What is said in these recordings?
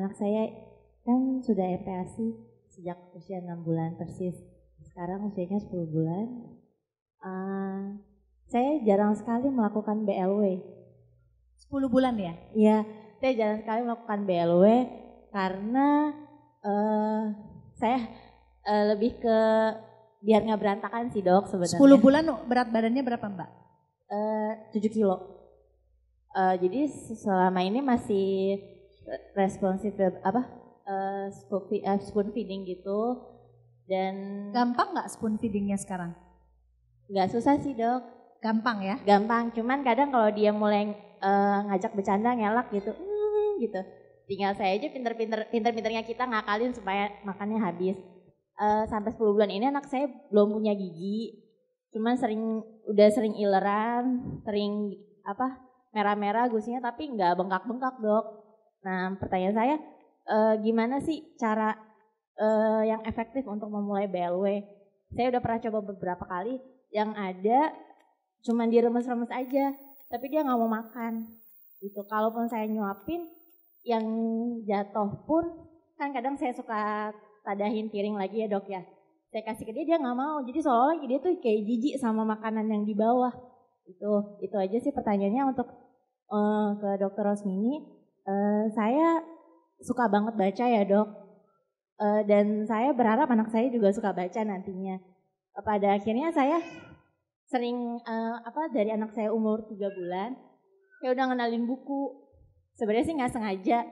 anak saya kan sudah MPASI sejak usia 6 bulan persis. Sekarang usianya 10 bulan. Saya jarang sekali melakukan BLW. 10 bulan ya? Iya, saya jarang sekali melakukan BLW karena saya lebih ke biar nggak berantakan sih dok sebenarnya. 10 bulan berat badannya berapa mbak? 7 kilo. Jadi selama ini masih responsif spoon feeding gitu. Dan gampang nggak spoon feedingnya sekarang? Nggak susah sih dok. Gampang ya? Gampang, cuman kadang kalau dia mulai ngajak bercanda ngelak gitu, gitu. Tinggal saya aja pinter-pinternya kita ngakalin supaya makannya habis. Sampai 10 bulan ini anak saya belum punya gigi, cuman udah sering ileran, sering merah-merah gusinya, tapi nggak bengkak-bengkak dok. Nah pertanyaan saya, gimana sih cara yang efektif untuk memulai BLW? Saya udah pernah coba beberapa kali, yang ada cuman diremes-remes aja, tapi dia nggak mau makan. Gitu. Kalaupun saya nyuapin, yang jatuh pun kan kadang saya suka tadahin piring lagi ya dok ya. Saya kasih ke dia nggak mau. Jadi seolah-olah dia tuh kayak jijik sama makanan yang di bawah. Itu aja sih pertanyaannya untuk ke Dokter Rosmini. Saya suka banget baca ya dok. Dan saya berharap anak saya juga suka baca nantinya. Pada akhirnya saya sering dari anak saya umur 3 bulan, saya udah ngenalin buku. Sebenarnya sih nggak sengaja,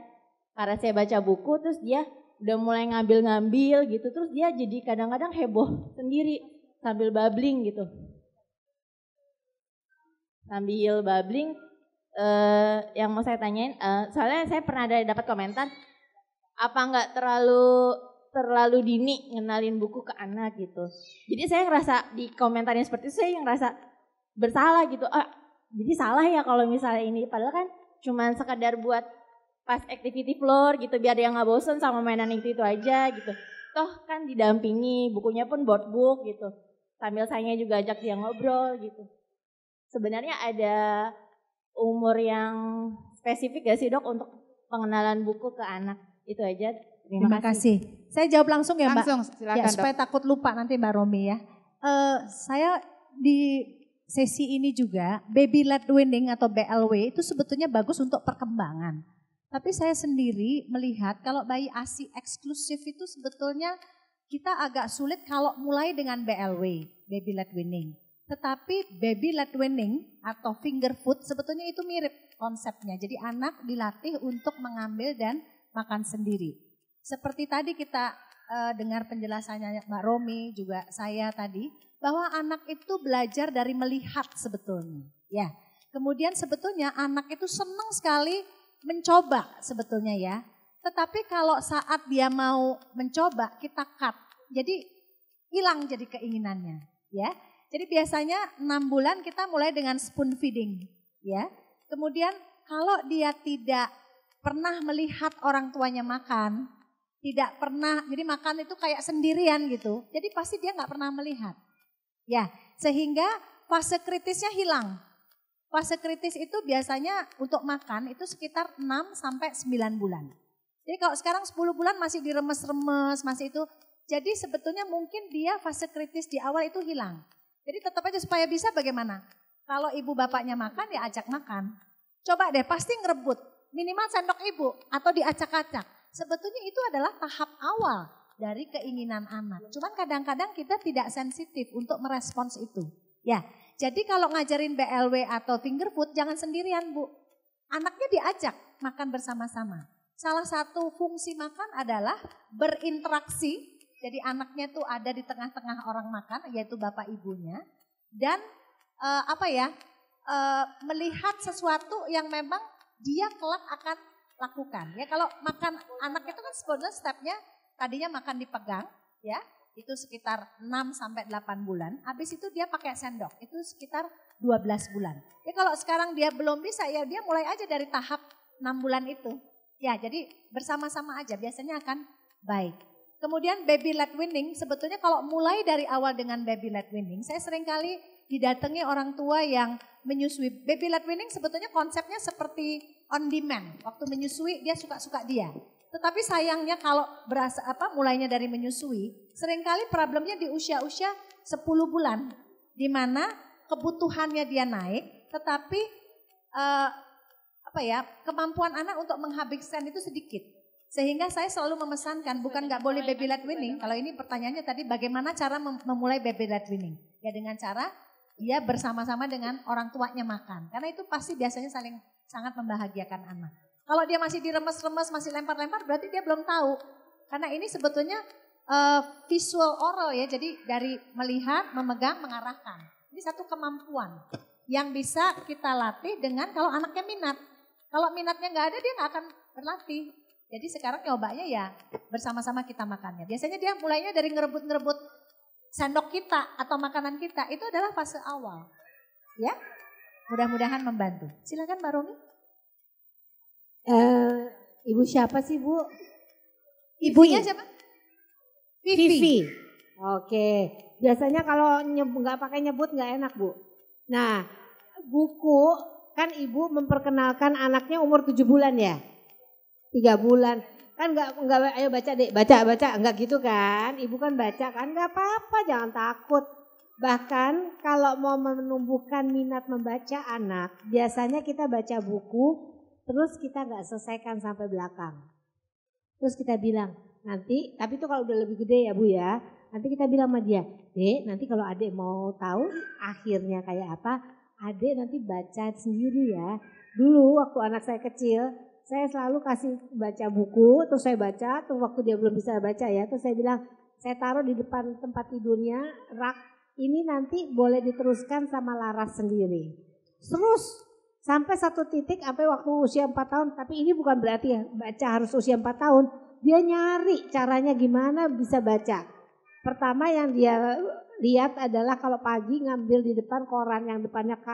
karena saya baca buku terus dia udah mulai ngambil-ngambil gitu, terus dia jadi kadang-kadang heboh sendiri sambil babbling gitu. Sambil babbling, yang mau saya tanyain, soalnya saya pernah dapat komentar, apa nggak terlalu dini ngenalin buku ke anak gitu. Jadi saya ngerasa di komentarnya seperti itu, saya ngerasa bersalah gitu. Jadi salah ya kalau misalnya ini, padahal kan cuman sekadar buat pas activity floor gitu, biar dia nggak bosen sama mainan itu aja gitu. Toh kan didampingi, bukunya pun board book gitu. Sambil saya juga ajak dia ngobrol gitu. Sebenarnya ada umur yang spesifik gak sih dok untuk pengenalan buku ke anak? Itu aja. Terima kasih. Saya jawab langsung ya mbak. Langsung silakan ya, supaya dok. Takut lupa nanti mbak Romi ya. Saya di sesi ini juga baby led weaning atau BLW itu sebetulnya bagus untuk perkembangan. Tapi saya sendiri melihat kalau bayi ASI eksklusif itu sebetulnya kita agak sulit kalau mulai dengan BLW, baby led weaning. Tetapi baby led weaning atau finger food sebetulnya itu mirip konsepnya. Jadi anak dilatih untuk mengambil dan makan sendiri. Seperti tadi kita dengar penjelasannya Mbak Romi, juga saya tadi, bahwa anak itu belajar dari melihat sebetulnya. Ya, kemudian sebetulnya anak itu senang sekali mencoba sebetulnya ya. Tetapi kalau saat dia mau mencoba kita cut, jadi hilang jadi keinginannya. Ya, jadi biasanya 6 bulan kita mulai dengan spoon feeding. Ya, kemudian kalau dia tidak pernah melihat orang tuanya makan, tidak pernah, jadi makan itu kayak sendirian gitu. Jadi pasti dia nggak pernah melihat. Ya, sehingga fase kritisnya hilang. Fase kritis itu biasanya untuk makan itu sekitar 6 sampai 9 bulan. Jadi kalau sekarang 10 bulan masih diremes-remes, masih itu. Jadi sebetulnya mungkin dia fase kritis di awal itu hilang. Jadi tetap aja supaya bisa bagaimana? Kalau ibu bapaknya makan ya ajak makan. Coba deh pasti ngerebut, minimal sendok ibu atau diacak-acak. Sebetulnya itu adalah tahap awal dari keinginan anak. Cuman kadang-kadang kita tidak sensitif untuk merespons itu. Ya, jadi kalau ngajarin BLW atau finger food jangan sendirian Bu. Anaknya diajak makan bersama-sama. Salah satu fungsi makan adalah berinteraksi. Jadi anaknya tuh ada di tengah-tengah orang makan, yaitu bapak ibunya. Dan melihat sesuatu yang memang dia kelak akan lakukan. Ya kalau makan anak itu kan sebenarnya stepnya tadinya makan dipegang, ya itu sekitar 6 sampai 8 bulan. Habis itu dia pakai sendok, itu sekitar 12 bulan. Ya kalau sekarang dia belum bisa, ya dia mulai aja dari tahap 6 bulan itu. Ya jadi bersama-sama aja biasanya akan baik. Kemudian baby led weaning, sebetulnya kalau mulai dari awal dengan baby led weaning, saya seringkali didatangi orang tua yang menyusui. Baby led weaning sebetulnya konsepnya seperti on demand. Waktu menyusui dia suka-suka dia. Tetapi sayangnya kalau mulainya dari menyusui, seringkali problemnya di usia-usia 10 bulan, di mana kebutuhannya dia naik, tetapi kemampuan anak untuk menghabiskan itu sedikit. Sehingga saya selalu memesankan, bukan nggak boleh baby led weaning. Kalau ini pertanyaannya tadi, bagaimana cara memulai baby led weaning? Ya dengan cara dia bersama-sama dengan orang tuanya makan, karena itu pasti biasanya sangat membahagiakan anak. Kalau dia masih diremes-remes, masih lempar-lempar, berarti dia belum tahu. Karena ini sebetulnya visual oral ya, jadi dari melihat, memegang, mengarahkan. Ini satu kemampuan yang bisa kita latih dengan kalau anaknya minat. Kalau minatnya nggak ada, dia nggak akan berlatih. Jadi sekarang nyobanya ya bersama-sama kita makannya. Biasanya dia mulainya dari ngerebut-ngerebut sendok kita atau makanan kita. Itu adalah fase awal. Ya, mudah-mudahan membantu. Silakan Mbak Romi. Ibu siapa sih Bu? Ibunya siapa? Vivi. Oke. Biasanya kalau nggak pakai nyebut nggak enak Bu. Nah, buku kan ibu memperkenalkan anaknya umur 7 bulan ya. 3 bulan. Kan nggak ayo baca deh, baca enggak gitu kan. Ibu kan baca kan, nggak apa-apa, jangan takut. Bahkan kalau mau menumbuhkan minat membaca anak, biasanya kita baca buku terus kita nggak selesaikan sampai belakang. Terus kita bilang, nanti, tapi itu kalau udah lebih gede ya Bu ya, nanti kita bilang sama dia, Dek nanti kalau adek mau tahu akhirnya kayak apa, adek nanti baca sendiri ya. Dulu waktu anak saya kecil, saya selalu kasih baca buku, terus saya baca, terus waktu dia belum bisa baca ya, terus saya bilang, saya taruh di depan tempat tidurnya, rak ini nanti boleh diteruskan sama Laras sendiri. Terus sampai satu titik sampai waktu usia 4 tahun, tapi ini bukan berarti ya baca harus usia 4 tahun. Dia nyari caranya gimana bisa baca. Pertama yang dia lihat adalah kalau pagi ngambil di depan koran yang depannya K.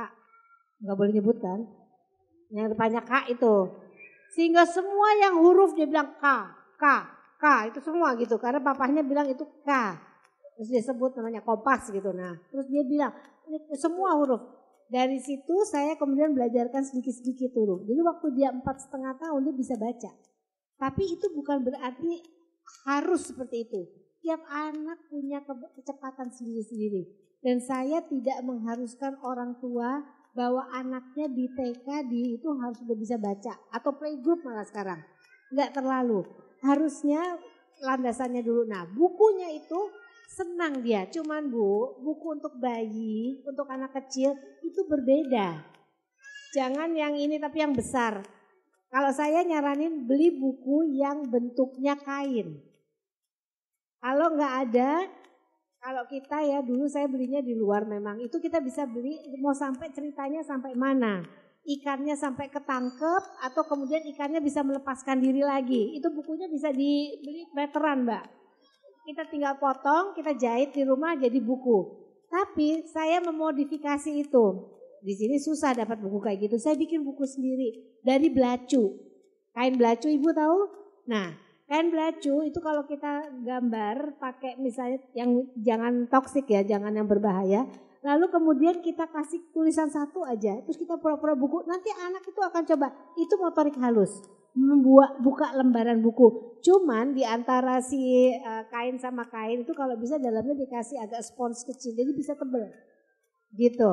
Enggak boleh nyebut kan? Yang depannya K itu. Sehingga semua yang huruf dia bilang K itu semua gitu. Karena papahnya bilang itu K. Terus dia sebut namanya Kompas gitu. Nah, terus dia bilang ini semua huruf. Dari situ saya kemudian belajarkan sedikit-sedikit dulu. Jadi waktu dia 4,5 tahun dia bisa baca. Tapi itu bukan berarti harus seperti itu. Tiap anak punya kecepatan sendiri-sendiri. Dan saya tidak mengharuskan orang tua bahwa anaknya di TK itu harus sudah bisa baca. Atau playgroup malah sekarang. Enggak terlalu. Harusnya landasannya dulu. Nah bukunya itu senang dia, cuman Bu, buku untuk bayi, untuk anak kecil itu berbeda. Jangan yang ini tapi yang besar. Kalau saya nyaranin beli buku yang bentuknya kain. Kalau nggak ada, kalau kita ya dulu saya belinya di luar memang. Itu kita bisa beli mau sampai ceritanya sampai mana. Ikannya sampai ketangkep atau kemudian ikannya bisa melepaskan diri lagi. Itu bukunya bisa dibeli meteran Mbak. Kita tinggal potong, kita jahit di rumah jadi buku. Tapi saya memodifikasi itu. Di sini susah dapat buku kayak gitu. Saya bikin buku sendiri dari belacu. Kain belacu Ibu tahu? Nah, kain belacu itu kalau kita gambar pakai misalnya yang jangan toksik ya, jangan yang berbahaya. Lalu kemudian kita kasih tulisan satu aja, terus kita pura-pura buku. Nanti anak itu akan coba. Itu motorik halus. Buka lembaran buku. Cuman di antara si kain sama kain itu kalau bisa dalamnya dikasih agak spons kecil jadi bisa tebel. Gitu.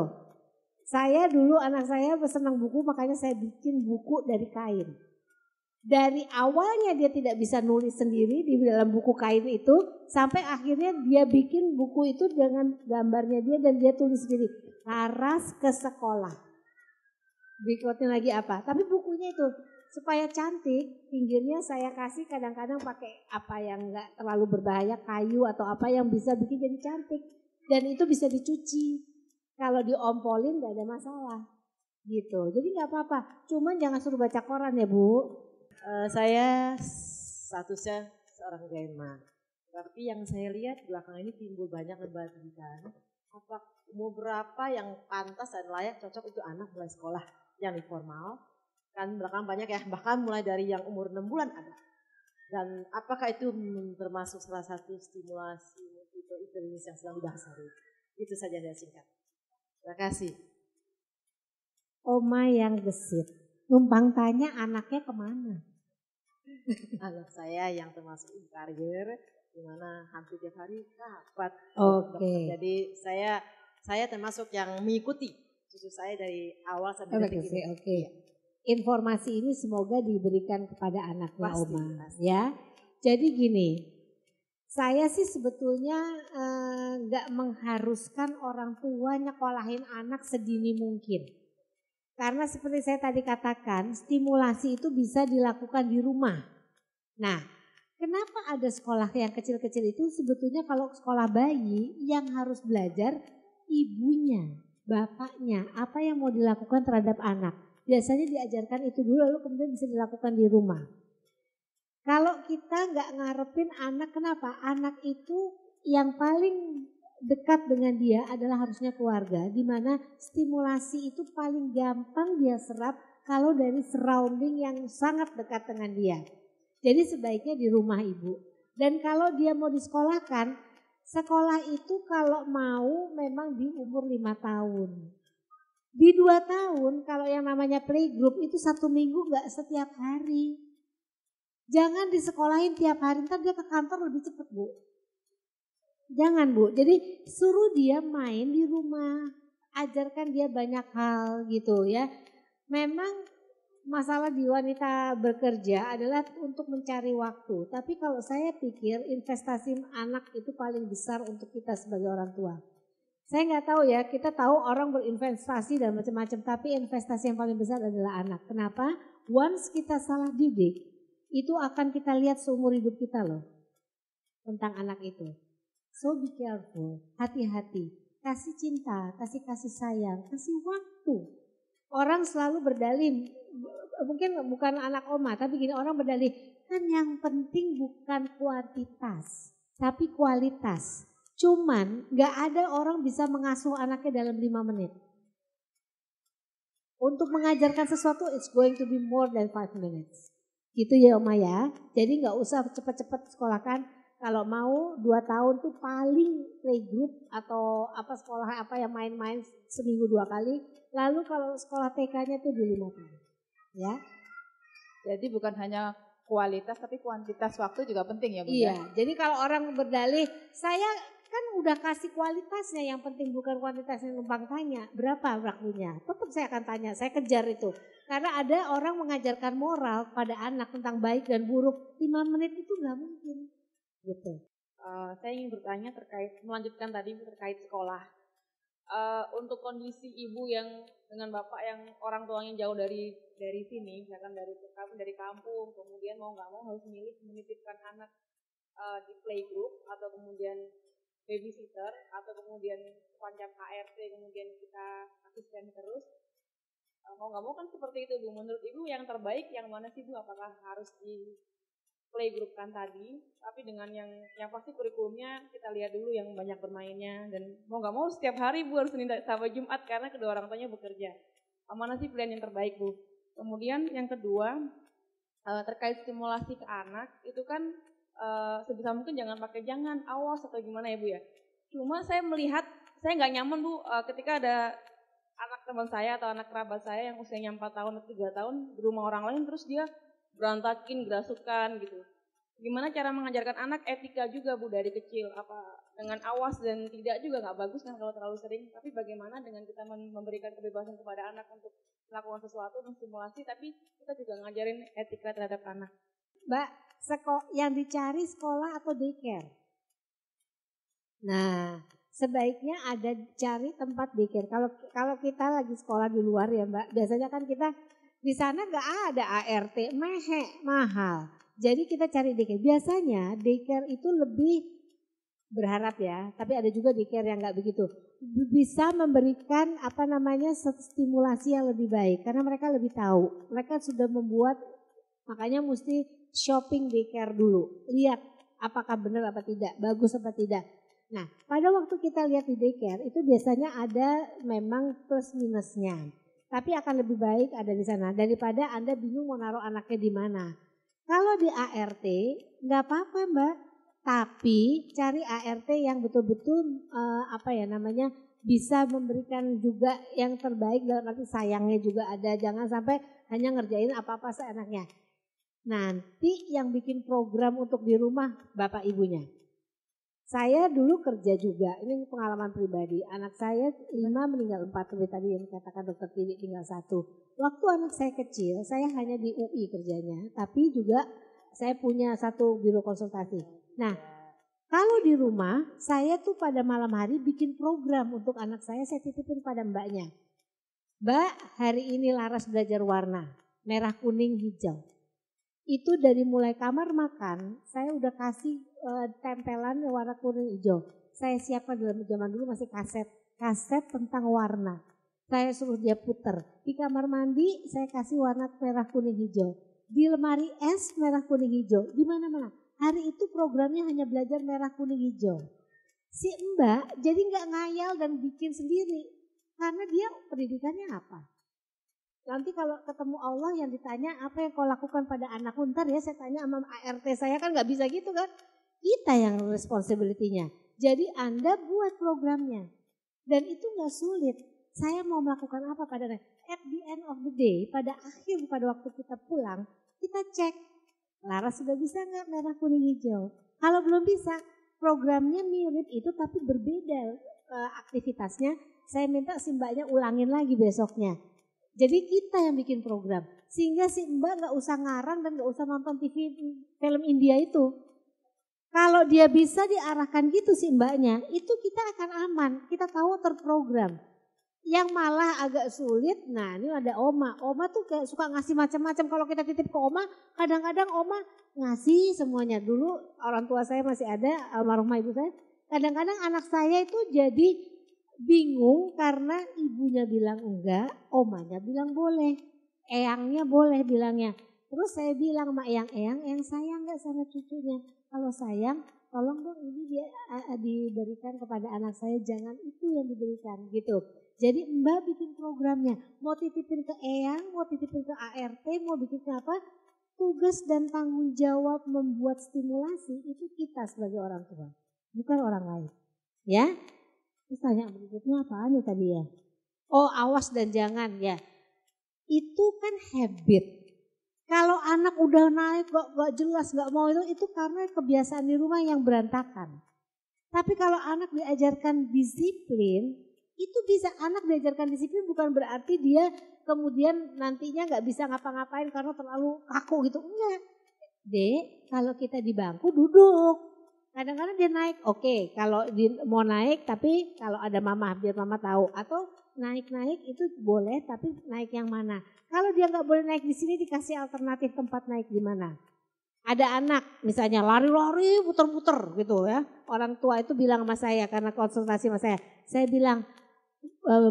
Saya dulu anak saya senang buku makanya saya bikin buku dari kain. Dari awalnya dia tidak bisa nulis sendiri di dalam buku kain itu sampai akhirnya dia bikin buku itu dengan gambarnya dia dan dia tulis sendiri. Laras ke sekolah. Berikutnya lagi apa? Tapi bukunya itu supaya cantik, pinggirnya saya kasih kadang-kadang pakai apa yang enggak terlalu berbahaya, kayu atau apa yang bisa bikin jadi cantik. Dan itu bisa dicuci. Kalau diompolin enggak ada masalah. Gitu. Jadi enggak apa-apa. Cuman jangan suruh baca koran ya Bu. Saya statusnya seorang grandma. Tapi yang saya lihat belakangan ini timbul banyak lembaga pendidikan. Apa umur berapa yang pantas dan layak cocok untuk anak mulai sekolah yang informal? Kan belakang banyak ya, bahkan mulai dari yang umur 6 bulan ada. Dan apakah itu termasuk salah satu stimulasi intelligence yang sedang dibahas hari ini? Itu saja dari singkat. Terima kasih. Oma yang gesit, numpang tanya anaknya kemana? Anak saya yang termasuk karier, di mana hampir tiap hari rapat. Oke. Jadi saya termasuk yang mengikuti cucu saya dari awal sampai detik ini. Oke. Informasi ini semoga diberikan kepada anaknya Pasti, Oma. pasti. Ya. Jadi gini, saya sih sebetulnya nggak mengharuskan orang tua nyekolahin anak sedini mungkin. Karena seperti saya tadi katakan, stimulasi itu bisa dilakukan di rumah. Nah, kenapa ada sekolah yang kecil-kecil itu? Sebetulnya kalau sekolah bayi yang harus belajar ibunya, bapaknya, apa yang mau dilakukan terhadap anak. Biasanya diajarkan itu dulu, lalu kemudian bisa dilakukan di rumah. Kalau kita nggak ngarepin anak, kenapa? Anak itu yang paling dekat dengan dia adalah harusnya keluarga, di mana stimulasi itu paling gampang dia serap kalau dari surrounding yang sangat dekat dengan dia. Jadi sebaiknya di rumah ibu. Dan kalau dia mau disekolahkan, sekolah itu kalau mau memang di umur 5 tahun. Di 2 tahun kalau yang namanya playgroup itu 1 minggu nggak setiap hari. Jangan disekolahin tiap hari, ntar dia ke kantor lebih cepat Bu. Jangan Bu, jadi suruh dia main di rumah, ajarkan dia banyak hal gitu ya. Memang masalah di wanita bekerja adalah untuk mencari waktu. Tapi kalau saya pikir investasi anak itu paling besar untuk kita sebagai orang tua. Saya nggak tahu ya, kita tahu orang berinvestasi dan macam-macam, tapi investasi yang paling besar adalah anak. Kenapa? Once kita salah didik, itu akan kita lihat seumur hidup kita loh tentang anak itu. So be careful, hati-hati, kasih cinta, kasih sayang, kasih waktu. Orang selalu berdalih, mungkin bukan anak Oma, tapi gini orang berdalih, kan yang penting bukan kuantitas, tapi kualitas. Cuman gak ada orang bisa mengasuh anaknya dalam 5 menit. Untuk mengajarkan sesuatu it's going to be more than 5 minutes. Gitu ya Oma ya. Jadi gak usah cepat-cepat sekolahkan. Kalau mau 2 tahun tuh paling playgroup atau apa sekolah apa yang main-main seminggu 2 kali. Lalu kalau sekolah TK-nya tuh di 5 tahun. Ya. Jadi bukan hanya kualitas tapi kuantitas waktu juga penting ya Bu. Iya. Jadi kalau orang berdalih, saya kan udah kasih kualitasnya, yang penting bukan kuantitasnya, numpang tanya berapa waktunya. Tetap saya akan tanya, saya kejar itu. Karena ada orang mengajarkan moral pada anak tentang baik dan buruk, 5 menit itu nggak mungkin. Gitu. Saya ingin bertanya melanjutkan tadi terkait sekolah. Untuk kondisi ibu yang dengan bapak yang orang tuanya jauh dari sini, misalkan dari kampung, kemudian mau nggak mau harus milih menitipkan anak di playgroup atau kemudian babysitter atau kemudian semacam ART, kemudian kita asisten terus. Mau nggak mau kan seperti itu Bu. Menurut Ibu yang terbaik yang mana sih Bu? Apakah harus di playgroup kan tadi, tapi dengan yang pasti kurikulumnya kita lihat dulu yang banyak bermainnya, dan mau nggak mau setiap hari Bu harus Senin sampai Jumat karena kedua orang tuanya bekerja. Mana sih pilihan yang terbaik Bu? Kemudian yang kedua terkait stimulasi ke anak itu kan sebisa mungkin jangan awas atau gimana ya Bu ya. Cuma saya melihat saya nggak nyaman Bu ketika ada anak teman saya atau anak kerabat saya yang usianya 4 tahun atau 3 tahun di rumah orang lain terus dia berantakin, gerasukan gitu. Gimana cara mengajarkan anak etika juga Bu dari kecil, apa dengan awas dan tidak juga nggak bagus kan kalau terlalu sering, tapi bagaimana dengan kita memberikan kebebasan kepada anak untuk melakukan sesuatu, menstimulasi, tapi kita juga ngajarin etika terhadap anak. Mbak, yang dicari sekolah atau daycare? Nah, sebaiknya ada cari tempat daycare. Kalau kita lagi sekolah di luar ya Mbak, biasanya kan kita di sana nggak ada ART, mahal. Jadi kita cari daycare. Biasanya daycare itu lebih berharap ya, tapi ada juga daycare yang nggak begitu. Bisa memberikan stimulasi yang lebih baik karena mereka lebih tahu. Mereka sudah membuat, makanya mesti shopping daycare dulu. Lihat apakah benar apa tidak, bagus apa tidak. Nah, pada waktu kita lihat di daycare itu biasanya ada memang plus minusnya. Tapi akan lebih baik ada di sana daripada Anda bingung mau naruh anaknya di mana. Kalau di ART nggak apa-apa Mbak, tapi cari ART yang betul-betul bisa memberikan juga yang terbaik dalam arti sayangnya juga ada. Jangan sampai hanya ngerjain apa-apa seenaknya. Nanti yang bikin program untuk di rumah bapak ibunya. Saya dulu kerja juga, ini pengalaman pribadi. Anak saya 5 meninggal 4, seperti tadi yang dikatakan dokter Tiwi tinggal 1. Waktu anak saya kecil, saya hanya di UI kerjanya, tapi juga saya punya satu biro konsultasi. Nah, kalau di rumah, saya tuh pada malam hari bikin program untuk anak saya titipin pada mbaknya. Mbak, hari ini Laras belajar warna, merah, kuning, hijau. Itu dari mulai kamar makan, saya udah kasih tempelan warna kuning hijau. Saya siapkan dalam zaman dulu masih kaset tentang warna. Saya suruh dia puter. Di kamar mandi saya kasih warna merah kuning hijau. Di lemari es merah kuning hijau. Di mana-mana. Hari itu programnya hanya belajar merah kuning hijau. Si Mbak jadi nggak ngayal dan bikin sendiri. Karena dia pendidikannya apa? Nanti kalau ketemu Allah yang ditanya apa yang kau lakukan pada anakku, ntar ya saya tanya sama ART saya kan nggak bisa gitu kan. Kita yang responsibility-nya. Jadi Anda buat programnya. Dan itu nggak sulit. Saya mau melakukan apa pada at the end of the day, pada waktu kita pulang, kita cek. Laras sudah bisa nggak merah kuning hijau? Kalau belum bisa, programnya mirip itu tapi berbeda aktivitasnya. Saya minta si mbaknya ulangin lagi besoknya. Jadi kita yang bikin program. Sehingga si mbak gak usah ngarang dan gak usah nonton TV film India itu. Kalau dia bisa diarahkan gitu si mbaknya, itu kita akan aman. Kita tahu terprogram. Yang malah agak sulit, nah ini ada Oma. Oma tuh kayak suka ngasih macam-macam. Kalau kita titip ke Oma, kadang-kadang Oma ngasih semuanya. Dulu orang tua saya masih ada, almarhumah ibu saya. Kadang-kadang anak saya itu jadi bingung karena ibunya bilang enggak, omanya bilang boleh, eyangnya boleh bilangnya. Terus saya bilang sama eyang sayang enggak sama cucunya? Kalau sayang, tolong dong ini dia diberikan kepada anak saya, jangan itu yang diberikan gitu. Jadi Mbak bikin programnya, mau titipin ke eyang, mau titipin ke ART, mau bikin ke apa? Tugas dan tanggung jawab membuat stimulasi itu kita sebagai orang tua, bukan orang lain. Ya? Terus tanya berikutnya apaan ya tadi ya? Oh, awas dan jangan ya. Itu kan habit. Kalau anak udah naik gak jelas gak mau itu karena kebiasaan di rumah yang berantakan. Tapi kalau anak diajarkan disiplin, itu bisa anak diajarkan disiplin bukan berarti dia kemudian nantinya gak bisa ngapa-ngapain karena terlalu kaku gitu. Enggak. Dek, kalau kita di bangku duduk. Kadang-kadang dia naik, oke, kalau mau naik tapi kalau ada mama biar mama tahu. Atau naik-naik itu boleh tapi naik yang mana. Kalau dia nggak boleh naik di sini dikasih alternatif tempat naik di mana. Ada anak misalnya lari-lari puter-puter gitu ya. Orang tua itu bilang sama saya karena konsultasi sama saya. Saya bilang,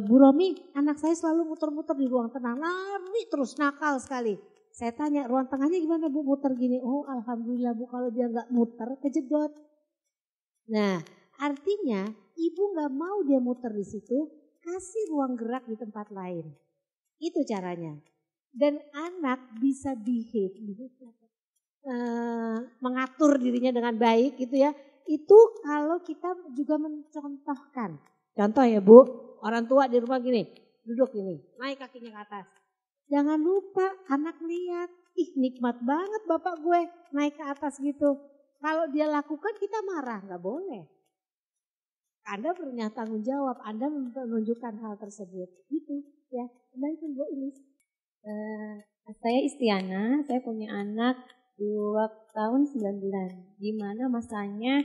Bu Romi anak saya selalu muter-muter di ruang tengah. Lari terus nakal sekali. Saya tanya ruang tengahnya gimana Bu muter gini. Oh alhamdulillah Bu kalau dia nggak muter kejedot. Nah, artinya ibu gak mau dia muter di situ, kasih ruang gerak di tempat lain. Itu caranya. Dan anak bisa mengatur dirinya dengan baik gitu ya. Itu kalau kita juga mencontohkan. Contoh ya Bu, orang tua di rumah gini, duduk gini, naik kakinya ke atas. Jangan lupa anak lihat, ih nikmat banget bapak gue naik ke atas gitu. Kalau dia lakukan kita marah, nggak boleh. Anda punya tanggung jawab, Anda menunjukkan hal tersebut. Gitu ya, kembali ke Bu Inis. Saya Istiana, saya punya anak 2 tahun 9 bulan. Di mana masanya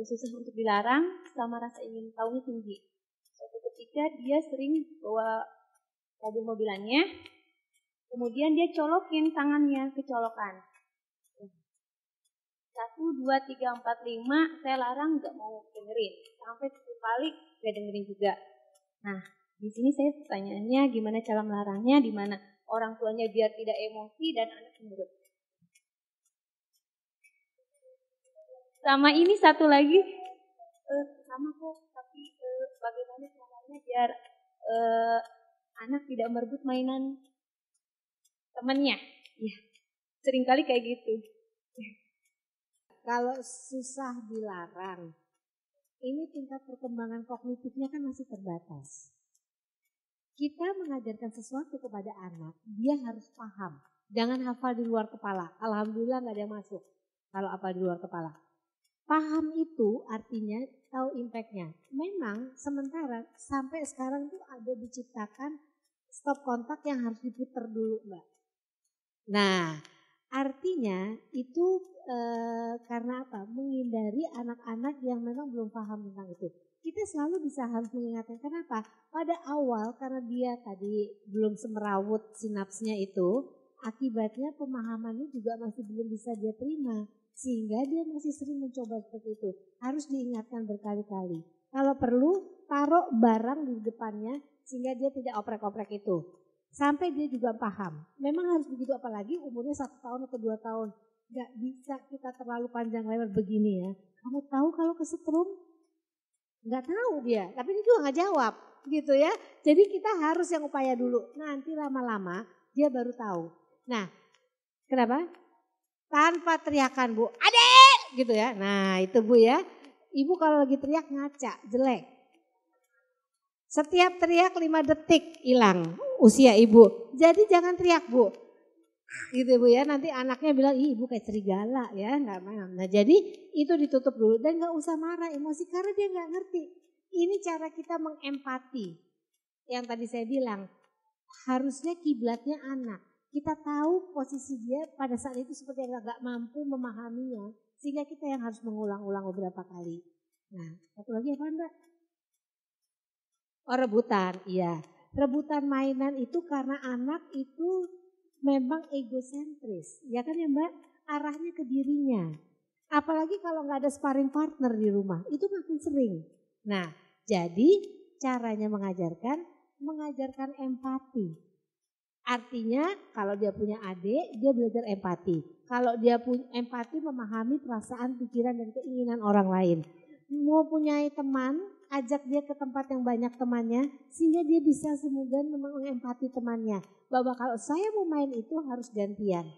susah untuk dilarang selama rasa ingin tahunya tinggi. Suatu ketika dia sering bawa mobil-mobilannya, kemudian dia colokin tangannya ke colokan. 1, 2, 3, 4, 5 saya larang nggak mau dengerin. Sampai 10 kali nggak dengerin juga. Nah di sini saya pertanyaannya gimana cara melarangnya, di mana orang tuanya biar tidak emosi dan anak nurut. Sama ini satu lagi, sama kok, tapi bagaimana caranya biar anak tidak merebut mainan temannya. Ya, seringkali kayak gitu. Kalau susah dilarang, ini tingkat perkembangan kognitifnya kan masih terbatas. Kita mengajarkan sesuatu kepada anak, dia harus paham. Jangan hafal di luar kepala. Alhamdulillah nggak ada yang masuk kalau hafal di luar kepala. Paham itu artinya tahu impactnya. Memang sementara sampai sekarang tuh ada diciptakan stop kontak yang harus diputar dulu Mbak. Nah artinya itu karena apa? Menghindari anak-anak yang memang belum paham tentang itu. Kita selalu bisa harus mengingatkan kenapa? Pada awal karena dia tadi belum semerawut sinapsnya itu, akibatnya pemahamannya juga masih belum bisa dia terima. Sehingga dia masih sering mencoba seperti itu. Harus diingatkan berkali-kali. Kalau perlu taruh barang di depannya sehingga dia tidak oprek-oprek itu. Sampai dia juga paham. Memang harus begitu apalagi umurnya 1 tahun atau 2 tahun. Gak bisa kita terlalu panjang lebar begini ya. Kamu tahu kalau kesetrum? Gak tahu dia. Tapi dia juga gak jawab gitu ya. Jadi kita harus yang upaya dulu. Nanti lama-lama dia baru tahu. Nah kenapa? Tanpa teriakan Bu, adek gitu ya. Nah itu Bu ya, ibu kalau lagi teriak ngaca, jelek. Setiap teriak 5 detik hilang usia ibu. Jadi jangan teriak Bu. Gitu Bu ya, nanti anaknya bilang, ih ibu kayak serigala ya. Gak main. Nah jadi itu ditutup dulu dan gak usah marah emosi karena dia gak ngerti. Ini cara kita mengempati. Yang tadi saya bilang, harusnya kiblatnya anak. Kita tahu posisi dia pada saat itu seperti yang gak mampu memahaminya. Sehingga kita yang harus mengulang-ulang beberapa kali. Nah, satu lagi apa Mbak? Oh rebutan, iya. Rebutan mainan itu karena anak itu memang egosentris. Ya kan ya Mbak? Arahnya ke dirinya. Apalagi kalau gak ada sparring partner di rumah. Itu makin sering. Nah, jadi caranya mengajarkan empati. Artinya kalau dia punya adik, dia belajar empati. Kalau dia punya empati memahami perasaan, pikiran, dan keinginan orang lain. Mau punya teman, ajak dia ke tempat yang banyak temannya, sehingga dia bisa semoga mengempati temannya. Bahwa kalau saya mau main itu harus gantian.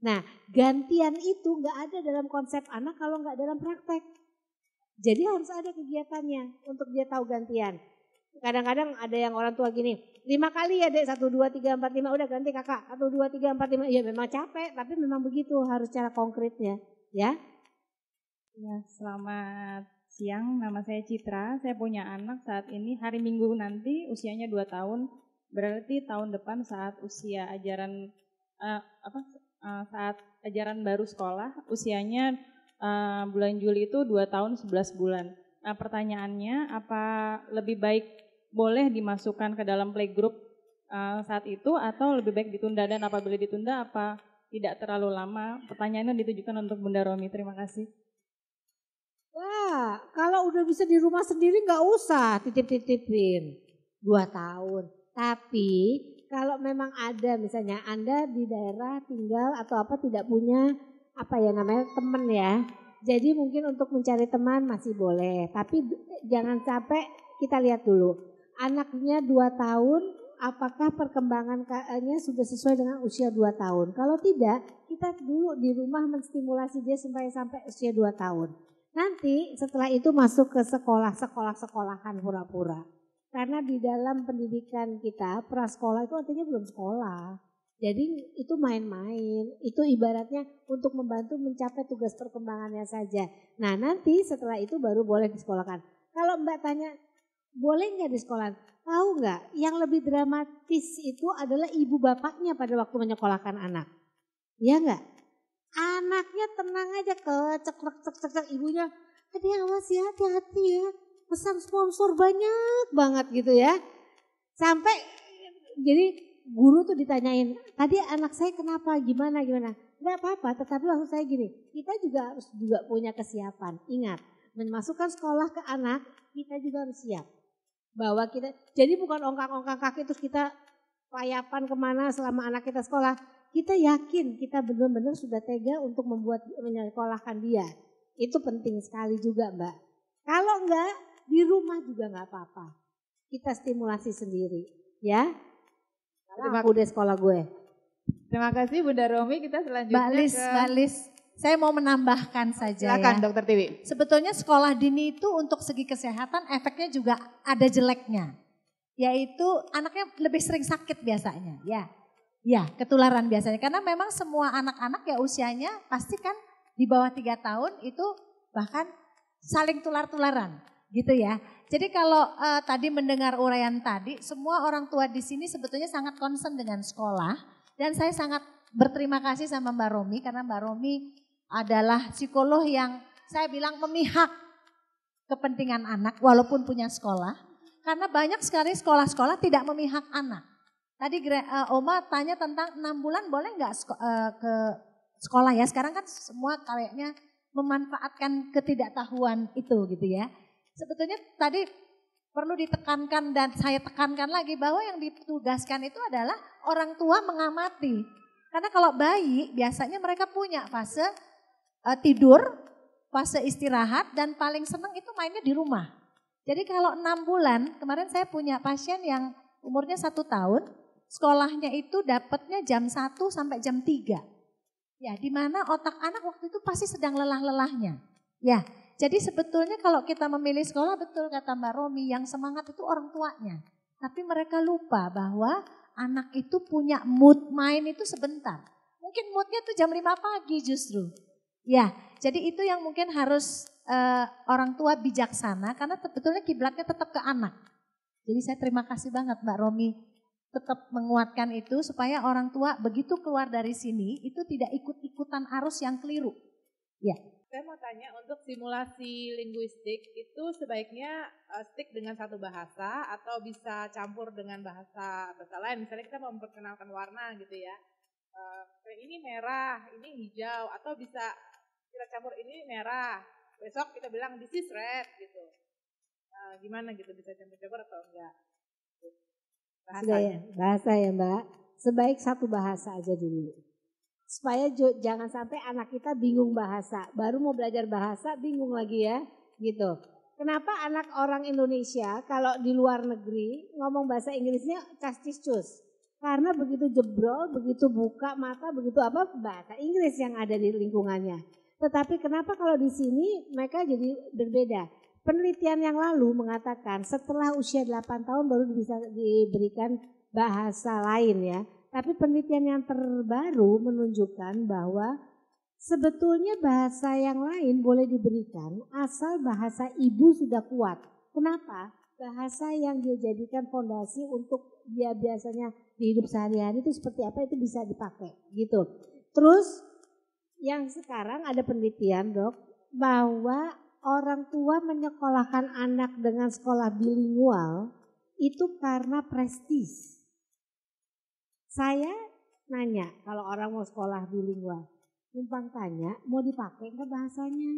Nah gantian itu gak ada dalam konsep anak kalau gak dalam praktek. Jadi harus ada kegiatannya untuk dia tahu gantian. Kadang-kadang ada yang orang tua gini, 5 kali ya dek, 1, 2, 3, 4, 5, udah ganti kakak, 1, 2, 3, 4, 5, ya memang capek, tapi memang begitu harus cara konkretnya, ya. Ya, selamat siang, nama saya Citra, saya punya anak saat ini hari Minggu nanti usianya 2 tahun, berarti tahun depan saat usia ajaran, saat ajaran baru sekolah, usianya bulan Juli itu 2 tahun 11 bulan. Nah pertanyaannya, apa lebih baik boleh dimasukkan ke dalam playgroup saat itu atau lebih baik ditunda, dan apabila ditunda apa tidak terlalu lama? Pertanyaannya ditujukan untuk Bunda Romi, terima kasih. Wah kalau udah bisa di rumah sendiri gak usah titip-titipin 2 tahun. Tapi kalau memang ada misalnya Anda di daerah tinggal atau apa tidak punya teman ya. Jadi mungkin untuk mencari teman masih boleh, tapi jangan sampai kita lihat dulu. Anaknya 2 tahun, apakah perkembangannya sudah sesuai dengan usia 2 tahun. Kalau tidak, kita dulu di rumah menstimulasi dia sampai usia 2 tahun. Nanti setelah itu masuk ke sekolah-sekolahan pura-pura. Karena di dalam pendidikan kita, prasekolah itu artinya belum sekolah. Jadi itu main-main, itu ibaratnya untuk membantu mencapai tugas perkembangannya saja. Nah nanti setelah itu baru boleh disekolahkan. Kalau Mbak tanya, boleh nggak di sekolah? Tahu nggak? Yang lebih dramatis itu adalah ibu bapaknya pada waktu menyekolahkan anak. Iya nggak? Anaknya tenang aja, kecek, ibunya, adik awas ya, hati-hati ya. Pesan sponsor banyak banget gitu ya. Sampai jadi guru tuh ditanyain, tadi anak saya kenapa, gimana. Enggak apa-apa, tetapi maksud saya gini, kita juga harus punya kesiapan. Ingat, memasukkan sekolah ke anak, kita juga harus siap. Bahwa kita, jadi bukan ongkang-ongkang kaki terus kita payapan kemana selama anak kita sekolah. Kita yakin kita benar-benar sudah tega untuk menyekolahkan dia. Itu penting sekali juga Mbak. Kalau enggak, di rumah juga enggak apa-apa. Kita stimulasi sendiri, ya. Udah sekolah gue. Terima kasih Bunda Romi, kita selanjutnya Mbak Lis, saya mau menambahkan saja. Silakan ya. Dokter Tiwi. Sebetulnya sekolah dini itu untuk segi kesehatan efeknya juga ada jeleknya. Yaitu anaknya lebih sering sakit biasanya, ya. Ya, ketularan biasanya. Karena memang semua anak-anak ya usianya pasti kan di bawah 3 tahun itu bahkan saling tular-tularan gitu ya. Jadi kalau tadi mendengar uraian tadi, semua orang tua di sini sebetulnya sangat concern dengan sekolah. Dan saya sangat berterima kasih sama Mbak Romi karena Mbak Romi adalah psikolog yang saya bilang memihak kepentingan anak walaupun punya sekolah. Karena banyak sekali sekolah-sekolah tidak memihak anak. Tadi Oma tanya tentang 6 bulan boleh nggak ke sekolah ya. Sekarang kan semua kayaknya memanfaatkan ketidaktahuan itu gitu ya. Sebetulnya tadi perlu ditekankan dan saya tekankan lagi bahwa yang ditugaskan itu adalah orang tua mengamati. Karena kalau bayi biasanya mereka punya fase tidur, fase istirahat dan paling senang itu mainnya di rumah. Jadi kalau 6 bulan, kemarin saya punya pasien yang umurnya 1 tahun, sekolahnya itu dapatnya jam 1 sampai jam 3. Ya, di mana otak anak waktu itu pasti sedang lelah-lelahnya. Ya, jadi sebetulnya kalau kita memilih sekolah betul kata Mbak Romi, yang semangat itu orang tuanya. Tapi mereka lupa bahwa anak itu punya mood main itu sebentar. Mungkin moodnya tuh jam 5 pagi justru. Ya, jadi itu yang mungkin harus orang tua bijaksana karena sebetulnya kiblatnya tetap ke anak. Jadi saya terima kasih banget Mbak Romi tetap menguatkan itu supaya orang tua begitu keluar dari sini itu tidak ikut-ikutan arus yang keliru. Ya. Saya mau tanya untuk simulasi linguistik itu sebaiknya stick dengan satu bahasa atau bisa campur dengan bahasa lain. Misalnya kita mau memperkenalkan warna gitu ya. Ini merah, ini hijau atau bisa kita campur ini merah. Besok kita bilang this is red gitu. Gimana gitu bisa campur-campur atau enggak? Bahasa ya Mbak. Sebaik satu bahasa aja dulu. Supaya jangan sampai anak kita bingung bahasa. Baru mau belajar bahasa bingung lagi ya. Gitu. Kenapa anak orang Indonesia kalau di luar negeri ngomong bahasa Inggrisnya castis-cus? Karena begitu jebrol, begitu buka mata, begitu apa bahasa Inggris yang ada di lingkungannya. Tetapi kenapa kalau di sini mereka jadi berbeda? Penelitian yang lalu mengatakan setelah usia 8 tahun baru bisa diberikan bahasa lain ya. Tapi penelitian yang terbaru menunjukkan bahwa sebetulnya bahasa yang lain boleh diberikan asal bahasa ibu sudah kuat. Kenapa? Bahasa yang dia jadikan fondasi untuk dia biasanya di hidup sehari-hari itu seperti apa itu bisa dipakai gitu. Terus yang sekarang ada penelitian dok bahwa orang tua menyekolahkan anak dengan sekolah bilingual itu karena prestis. Saya nanya kalau orang mau sekolah bilingual, numpang tanya mau dipakai enggak bahasanya?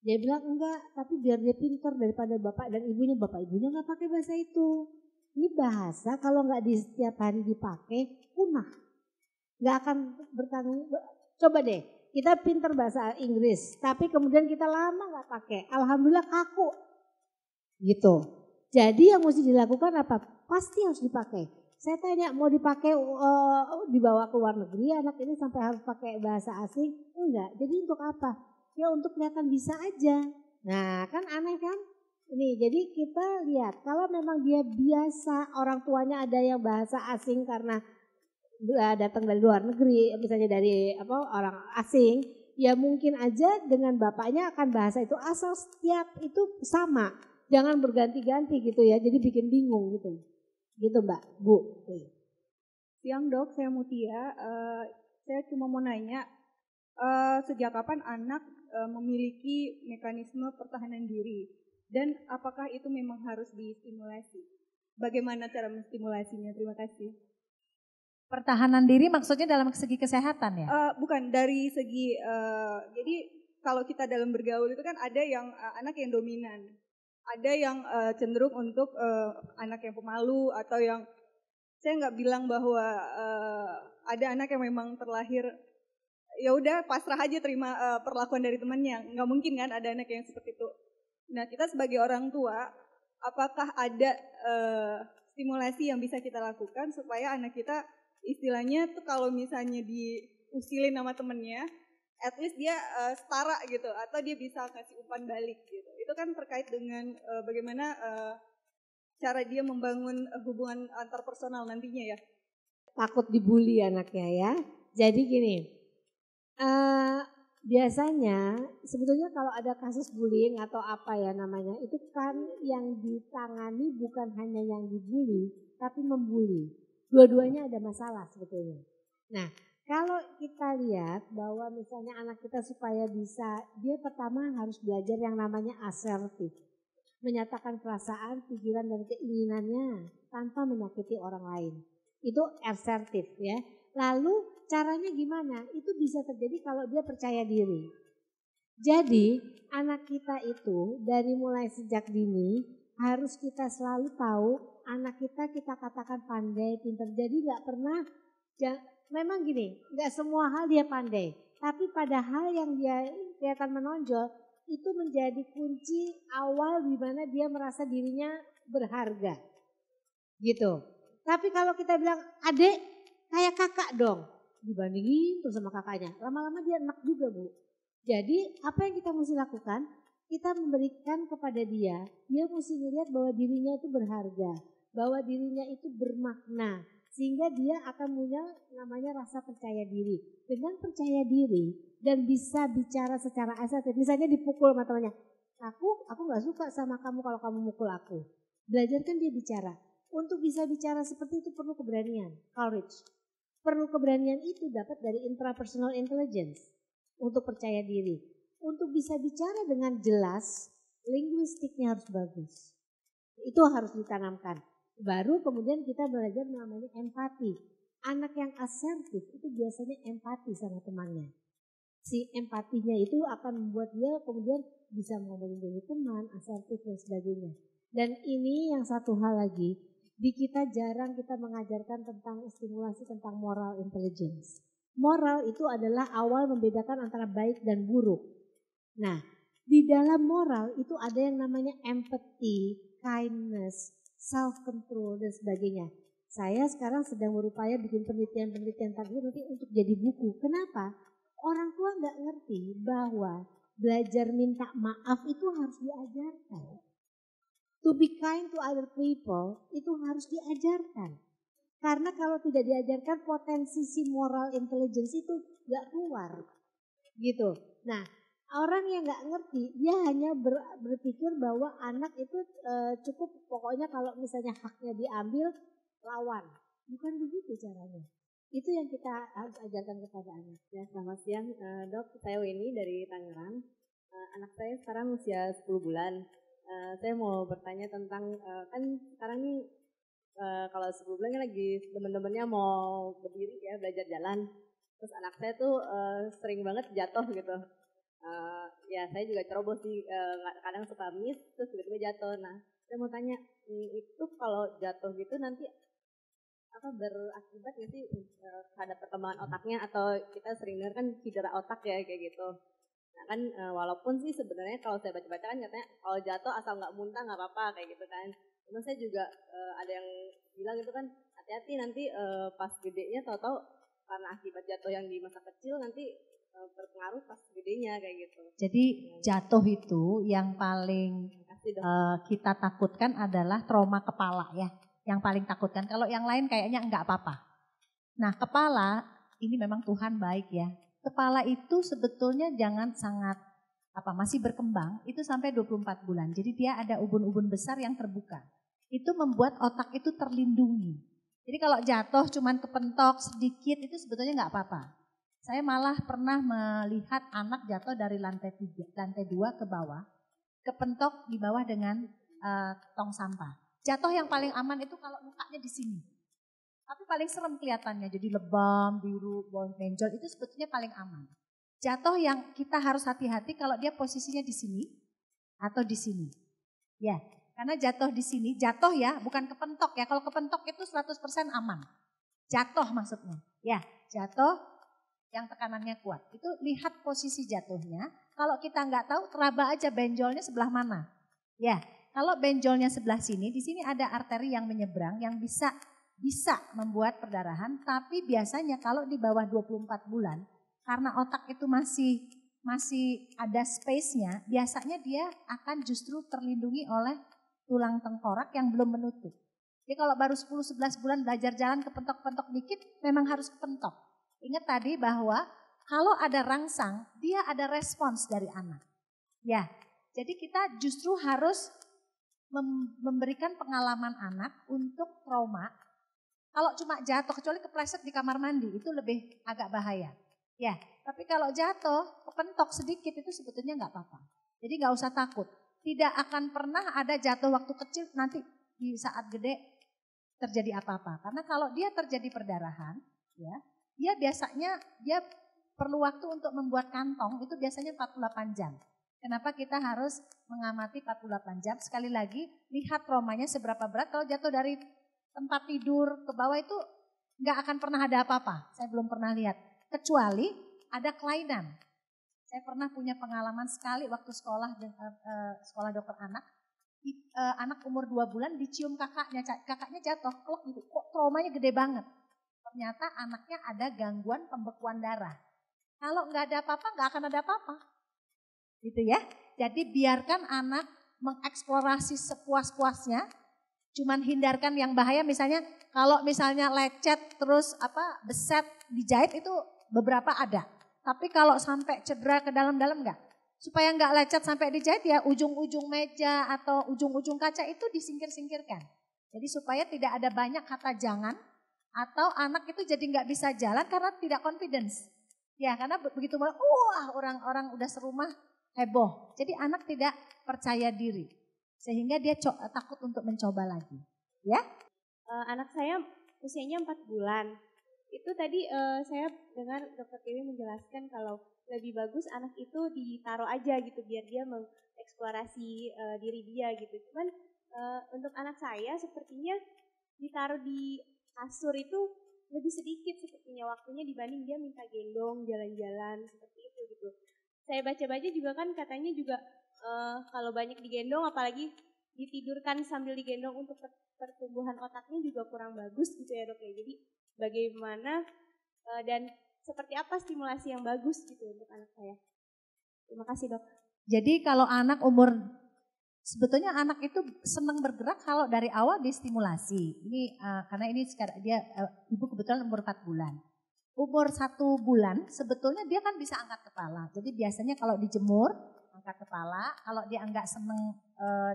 Dia bilang enggak, tapi biar dia pintar daripada bapak dan ibunya. Bapak ibunya enggak pakai bahasa itu. Ini bahasa kalau enggak di setiap hari dipakai punah. Enggak akan bertanggung. Coba deh, kita pintar bahasa Inggris, tapi kemudian kita lama enggak pakai. Alhamdulillah kaku. Gitu. Jadi yang mesti dilakukan apa? Pasti harus dipakai. Saya tanya mau dipakai dibawa ke luar negeri anak ini sampai harus pakai bahasa asing? Enggak. Jadi untuk apa? Ya untuk kelihatan bisa aja. Nah kan aneh kan? Ini jadi kita lihat kalau memang dia biasa orang tuanya ada yang bahasa asing karena datang dari luar negeri, misalnya dari orang asing, ya mungkin aja dengan bapaknya akan bahasa itu asal setiap itu sama. Jangan berganti-ganti gitu ya. Jadi bikin bingung gitu. Gitu Mbak, Bu. Siang dok, saya Mutia. Saya cuma mau nanya, sejak kapan anak memiliki mekanisme pertahanan diri? Dan apakah itu memang harus distimulasi? Bagaimana cara menstimulasinya? Terima kasih. Pertahanan diri maksudnya dalam segi kesehatan ya? Bukan, dari segi, jadi kalau kita dalam bergaul itu kan ada yang anak yang dominan. Ada yang cenderung untuk anak yang pemalu atau yang saya nggak bilang bahwa ada anak yang memang terlahir ya udah pasrah aja terima perlakuan dari temannya, nggak mungkin kan ada anak yang seperti itu. Nah kita sebagai orang tua apakah ada stimulasi yang bisa kita lakukan supaya anak kita istilahnya tuh kalau misalnya diusilin sama temennya at least dia setara gitu atau dia bisa kasih umpan balik gitu. Itu kan terkait dengan bagaimana cara dia membangun hubungan antar personal nantinya ya. takut dibully anaknya ya. Jadi gini, biasanya sebetulnya kalau ada kasus bullying atau apa ya namanya, itu kan yang ditangani bukan hanya yang dibully, tapi membuli. Dua-duanya ada masalah sebetulnya. Nah, kalau kita lihat bahwa misalnya anak kita supaya bisa, dia pertama harus belajar yang namanya asertif. Menyatakan perasaan, pikiran, dan keinginannya tanpa menyakiti orang lain. Itu asertif ya. Lalu caranya gimana? Itu bisa terjadi kalau dia percaya diri. Jadi anak kita itu dari mulai sejak dini harus kita selalu tahu anak kita katakan pandai, pintar. Jadi gak pernah, memang gini, gak semua hal dia pandai. Tapi pada hal yang dia kelihatan menonjol, itu menjadi kunci awal di mana dia merasa dirinya berharga. Gitu. Tapi kalau kita bilang, adek kayak kakak dong, dibandingin tuh sama kakaknya, lama-lama dia enak juga Bu. Jadi apa yang kita mesti lakukan? Kita memberikan kepada dia mesti melihat bahwa dirinya itu berharga, bahwa dirinya itu bermakna, sehingga dia akan punya namanya rasa percaya diri. Dengan percaya diri dan bisa bicara secara asertif, misalnya dipukul sama temannya, aku gak suka sama kamu kalau kamu mukul aku. Belajarkan dia bicara. Untuk bisa bicara seperti itu perlu keberanian, courage. Perlu keberanian itu dapat dari intrapersonal intelligence untuk percaya diri. Untuk bisa bicara dengan jelas, linguistiknya harus bagus. Itu harus ditanamkan. Baru kemudian kita belajar namanya empati. Anak yang asertif itu biasanya empati sama temannya. Si empatinya itu akan membuat dia kemudian bisa ngomongin dengan teman, asertif dan sebagainya. Dan ini yang satu hal lagi, di kita jarang kita mengajarkan tentang stimulasi tentang moral intelligence. Moral itu adalah awal membedakan antara baik dan buruk. Nah, di dalam moral itu ada yang namanya empathy, kindness, self-control dan sebagainya. Saya sekarang sedang berupaya bikin penelitian-penelitian tadi nanti untuk jadi buku. Kenapa? Orang tua nggak ngerti bahwa belajar minta maaf itu harus diajarkan. To be kind to other people itu harus diajarkan. Karena kalau tidak diajarkan potensi si moral intelligence itu nggak keluar. Gitu. Nah, orang yang nggak ngerti, dia hanya berpikir bahwa anak itu cukup pokoknya kalau misalnya haknya diambil, lawan. Bukan begitu caranya. Itu yang kita harus ajarkan kepada anak. Ya, selamat siang Dok, saya Weni dari Tangerang. Anak saya sekarang usia 10 bulan. Saya mau bertanya tentang, kan sekarang nih kalau 10 bulan kan lagi teman-temannya mau berdiri ya, belajar jalan. Terus anak saya tuh sering banget jatuh gitu. Ya saya juga ceroboh sih, kadang suka miss terus tiba-tiba jatuh. Nah saya mau tanya, itu kalau jatuh gitu nanti apa berakibat nggak sih terhadap perkembangan otaknya, atau kita sering dengar kan cedera otak ya kayak gitu. Nah kan walaupun sih sebenarnya kalau saya baca-baca kan katanya kalau jatuh asal nggak muntah nggak apa-apa kayak gitu kan. Cuma saya juga ada yang bilang itu kan hati-hati nanti pas gedenya tahu-tahu karena akibat jatuh yang di masa kecil nanti berpengaruh pas gedenya kayak gitu. Jadi jatuh itu yang paling kita takutkan adalah trauma kepala ya. Yang paling takutkan. Kalau yang lain kayaknya enggak apa-apa. Nah kepala ini memang Tuhan baik ya. Kepala itu sebetulnya jangan sangat masih berkembang itu sampai 24 bulan. Jadi dia ada ubun-ubun besar yang terbuka. Itu membuat otak itu terlindungi. Jadi kalau jatuh cuman kepentok sedikit itu sebetulnya enggak apa-apa. Saya malah pernah melihat anak jatuh dari lantai 2 ke bawah. Kepentok di bawah dengan tong sampah. Jatuh yang paling aman itu kalau mukanya di sini. Tapi paling serem kelihatannya, jadi lebam, biru, benjol itu sebetulnya paling aman. Jatuh yang kita harus hati-hati kalau dia posisinya di sini atau di sini. Ya, karena jatuh di sini, jatuh ya, bukan kepentok ya. Kalau kepentok itu 100% aman. Jatuh maksudnya. Ya, jatuh yang tekanannya kuat. Itu lihat posisi jatuhnya. Kalau kita nggak tahu, teraba aja benjolnya sebelah mana. Ya, kalau benjolnya sebelah sini, di sini ada arteri yang menyeberang yang bisa membuat perdarahan. Tapi biasanya kalau di bawah 24 bulan, karena otak itu masih ada space-nya, biasanya dia akan justru terlindungi oleh tulang tengkorak yang belum menutup. Jadi kalau baru 10-11 bulan belajar jalan kepentok-pentok dikit, memang harus kepentok. Ingat tadi bahwa kalau ada rangsang, dia ada respons dari anak. Ya, jadi kita justru harus memberikan pengalaman anak untuk trauma. Kalau cuma jatuh, kecuali kepleset di kamar mandi, itu lebih agak bahaya. Ya, tapi kalau jatuh, kepentok sedikit itu sebetulnya nggak apa-apa. Jadi nggak usah takut. Tidak akan pernah ada jatuh waktu kecil, nanti di saat gede terjadi apa-apa. Karena kalau dia terjadi perdarahan, ya, dia biasanya dia perlu waktu untuk membuat kantong itu biasanya 48 jam. Kenapa kita harus mengamati 48 jam? Sekali lagi, lihat traumanya seberapa berat. Kalau jatuh dari tempat tidur ke bawah itu nggak akan pernah ada apa-apa. Saya belum pernah lihat. Kecuali ada kelainan. Saya pernah punya pengalaman sekali waktu sekolah dokter anak. Anak umur 2 bulan dicium kakaknya jatuh, klok gitu. Kok traumanya gede banget. Ternyata anaknya ada gangguan pembekuan darah. Kalau nggak ada apa-apa, nggak akan ada apa-apa. Gitu ya. Jadi biarkan anak mengeksplorasi sepuas-puasnya. Cuman hindarkan yang bahaya, misalnya kalau misalnya lecet terus beset dijahit itu beberapa ada. Tapi kalau sampai cedera ke dalam-dalam enggak. Supaya enggak lecet sampai dijahit ya ujung-ujung meja atau ujung-ujung kaca itu disingkir-singkirkan. Jadi supaya tidak ada banyak kata jangan atau anak itu jadi enggak bisa jalan karena tidak confidence. Ya karena begitu orang-orang udah serumah heboh. Jadi anak tidak percaya diri. Sehingga dia takut untuk mencoba lagi. Ya? Anak saya usianya 4 bulan. Itu tadi saya dengar Dokter Tiwi menjelaskan kalau lebih bagus anak itu ditaruh aja gitu biar dia mengeksplorasi diri dia gitu. Cuman untuk anak saya sepertinya ditaruh di kasur itu lebih sedikit sepertinya waktunya dibanding dia minta gendong jalan-jalan seperti itu gitu. Saya baca-baca juga kan katanya juga kalau banyak digendong apalagi ditidurkan sambil digendong untuk pertumbuhan otaknya juga kurang bagus gitu ya dok ya. Jadi bagaimana dan seperti apa stimulasi yang bagus gitu untuk anak saya. Terima kasih dok. Jadi kalau sebetulnya anak itu senang bergerak kalau dari awal distimulasi. Ini karena ini dia ibu kebetulan umur 4 bulan. Umur 1 bulan sebetulnya dia kan bisa angkat kepala. Jadi biasanya kalau dijemur angkat kepala, kalau dia enggak seneng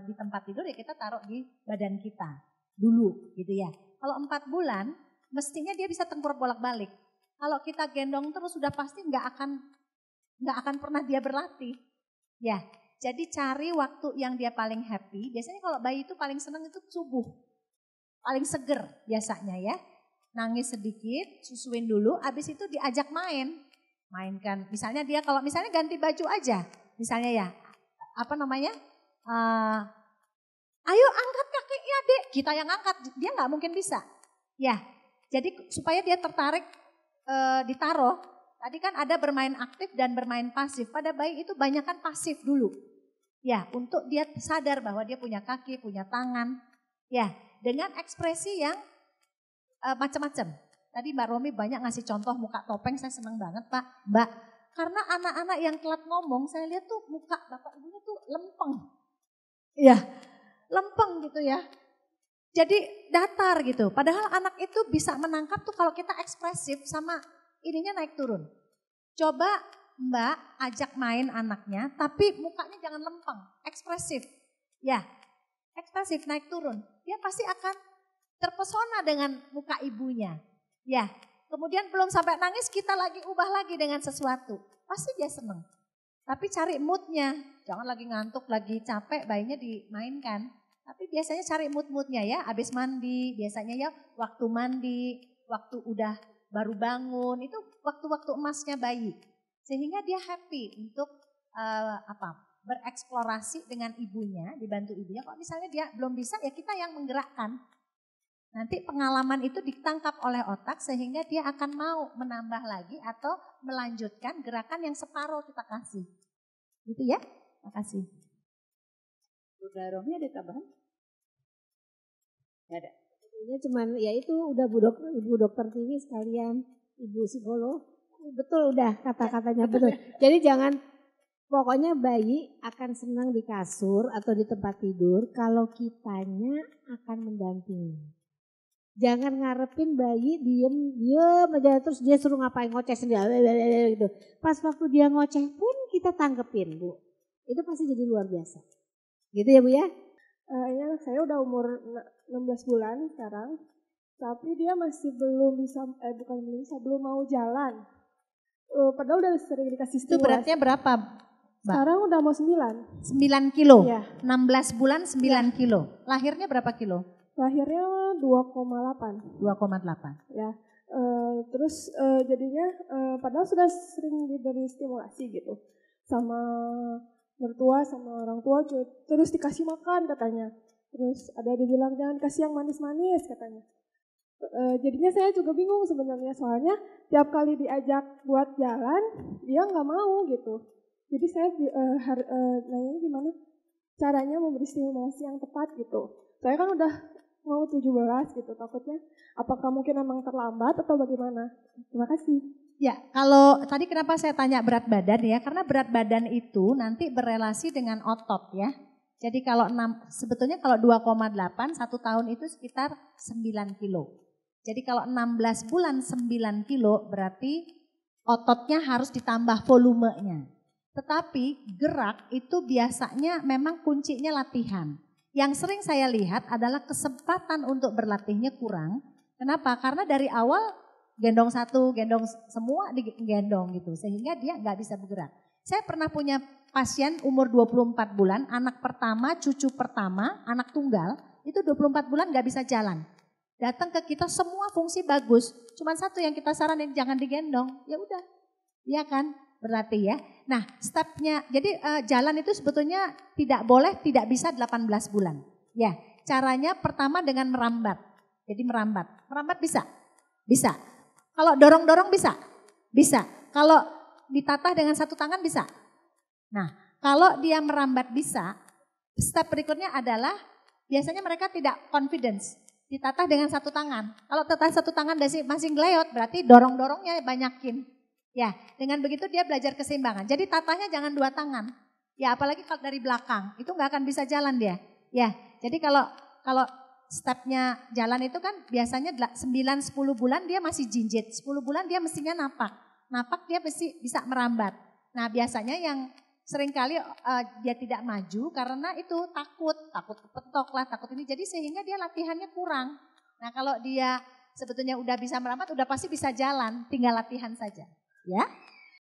di tempat tidur ya kita taruh di badan kita dulu gitu ya. Kalau 4 bulan mestinya dia bisa tempur bolak-balik. Kalau kita gendong terus sudah pasti enggak akan pernah dia berlatih. Ya, jadi cari waktu yang dia paling happy. Biasanya kalau bayi itu paling seneng itu subuh. Paling seger biasanya ya. Nangis sedikit, susuin dulu, habis itu diajak mainkan. Misalnya dia kalau misalnya ganti baju aja. Misalnya ya, ayo angkat kakinya dek, kita yang angkat, dia nggak mungkin bisa. Ya, jadi supaya dia tertarik ditaruh, tadi kan ada bermain aktif dan bermain pasif. Pada bayi itu banyakan pasif dulu. Ya, untuk dia sadar bahwa dia punya kaki, punya tangan. Ya, dengan ekspresi yang macam-macam. Tadi Mbak Romi banyak ngasih contoh muka topeng, saya senang banget Pak, Mbak. Karena anak-anak yang telat ngomong, saya lihat tuh muka bapak ibunya tuh lempeng. Ya, lempeng gitu ya. Jadi datar gitu. Padahal anak itu bisa menangkap tuh kalau kita ekspresif sama ininya naik turun. Coba Mbak ajak main anaknya, tapi mukanya jangan lempeng, ekspresif. Ya, ekspresif naik turun. Dia pasti akan terpesona dengan muka ibunya. Ya, kemudian belum sampai nangis kita lagi ubah lagi dengan sesuatu. Pasti dia seneng. Tapi cari moodnya. Jangan lagi ngantuk, lagi capek, bayinya dimainkan. Tapi biasanya cari mood-moodnya ya. Habis mandi, biasanya ya waktu mandi, waktu udah baru bangun. Itu waktu-waktu emasnya bayi. Sehingga dia happy untuk bereksplorasi dengan ibunya, dibantu ibunya. Kalau misalnya dia belum bisa ya kita yang menggerakkan. Nanti pengalaman itu ditangkap oleh otak sehingga dia akan mau menambah lagi atau melanjutkan gerakan yang separuh kita kasih. Gitu ya, makasih. Udah Romi ada tambahan? Gak ada. Sebetulnya cuman ya itu udah Ibu Dokter Tiwi sekalian, Ibu psikolog. Betul udah kata-katanya betul. Jadi jangan, pokoknya bayi akan senang di kasur atau di tempat tidur kalau kitanya akan mendampingi. Jangan ngarepin bayi diem aja terus dia suruh ngapain ngoceh sendiri gitu. Pas waktu dia ngoceh pun kita tanggepin Bu. Itu pasti jadi luar biasa. Gitu ya Bu ya? Ini anak saya udah umur 16 bulan sekarang. Tapi dia masih belum bisa, belum mau jalan. Padahal udah sering dikasih stimulasi. Itu beratnya berapa, Mbak? Sekarang udah mau 9. 9 kilo? Ya. 16 bulan 9 kilo. Lahirnya berapa kilo? Lahirnya 2,8. 2,8. Ya. Terus jadinya padahal sudah sering diberi stimulasi gitu. Sama mertua, sama orang tua. Terus dikasih makan katanya. Terus ada dibilang jangan kasih yang manis-manis katanya. Jadinya saya juga bingung sebenarnya. Soalnya tiap kali diajak buat jalan, dia nggak mau gitu. Jadi saya nanya gimana caranya memberi stimulasi yang tepat gitu. Saya kan udah mau 17 gitu, takutnya apakah mungkin emang terlambat atau bagaimana? Terima kasih. Ya, kalau tadi kenapa saya tanya berat badan ya, karena berat badan itu nanti berelasi dengan otot ya. Jadi kalau sebetulnya kalau 2,8 1 tahun itu sekitar 9 kilo. Jadi kalau 16 bulan 9 kilo berarti ototnya harus ditambah volumenya. Tetapi gerak itu biasanya memang kuncinya latihan. Yang sering saya lihat adalah kesempatan untuk berlatihnya kurang. Kenapa? Karena dari awal gendong satu, gendong semua digendong gitu. Sehingga dia nggak bisa bergerak. Saya pernah punya pasien umur 24 bulan, anak pertama, cucu pertama, anak tunggal, itu 24 bulan nggak bisa jalan. Datang ke kita semua fungsi bagus, cuman satu yang kita saranin jangan digendong, ya udah, iya kan, berlatih ya. Nah stepnya, jadi jalan itu sebetulnya tidak boleh, tidak bisa 18 bulan. Ya, caranya pertama dengan merambat, jadi merambat bisa, bisa. Kalau dorong-dorong bisa, bisa. Kalau ditatah dengan satu tangan bisa. Nah, kalau dia merambat bisa, step berikutnya adalah biasanya mereka tidak confidence. Ditatah dengan satu tangan. Kalau tatah satu tangan masih ngeleot, berarti dorong-dorongnya banyakin. Ya, dengan begitu dia belajar keseimbangan. Jadi tatahnya jangan 2 tangan. Ya, apalagi kalau dari belakang, itu nggak akan bisa jalan dia. Ya, jadi kalau stepnya jalan itu kan biasanya 9-10 bulan dia masih jinjit, 10 bulan dia mestinya napak. Napak dia bisa merambat. Nah, biasanya yang seringkali dia tidak maju karena itu takut kepetok lah, takut ini. Jadi sehingga dia latihannya kurang. Nah kalau dia sebetulnya udah bisa merambat, udah pasti bisa jalan, tinggal latihan saja. Ya.